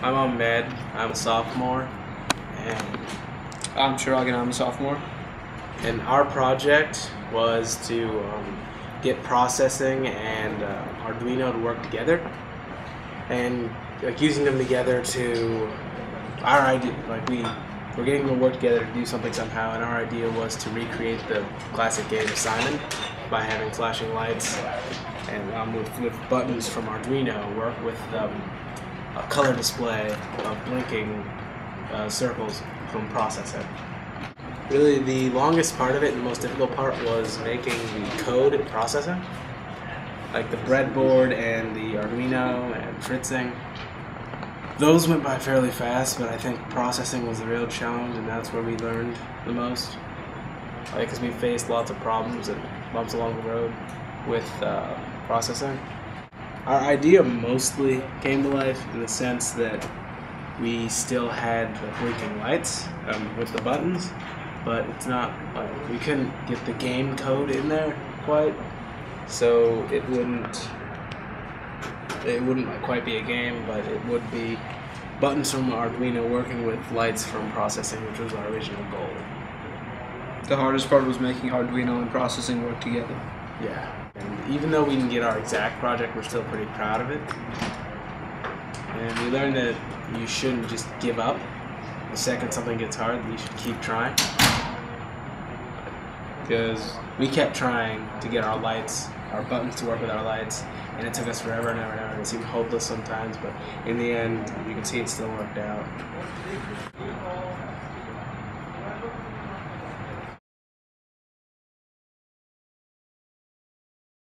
I'm Ahmed. I'm a sophomore, and I'm Chirag and I'm a sophomore. our project was to get processing and Arduino to work together, and using them together to our idea. We're getting them to work together to do something somehow, and our idea was to recreate the classic game Simon by having flashing lights and with buttons from Arduino work with a color display of blinking circles from processing. Really, the longest part of it and the most difficult part was making the code and processing, like the breadboard and the Arduino and Fritzing. Those went by fairly fast, but I think processing was the real challenge, and that's where we learned the most. Because we faced lots of problems and bumps along the road with processing. Our idea mostly came to life in the sense that we still had the blinking lights with the buttons, but it's not like we couldn't get the game code in there quite, so it wouldn't like quite be a game, but it would be buttons from Arduino working with lights from processing, which was our original goal. The hardest part was making Arduino and processing work together. Yeah, and even though we didn't get our exact project, we're still pretty proud of it. And we learned that you shouldn't just give up. The second something gets hard, you should keep trying. Because we kept trying to get our buttons to work with our lights, and it took us forever and ever and ever. It seemed hopeless sometimes, but in the end, you can see it still worked out.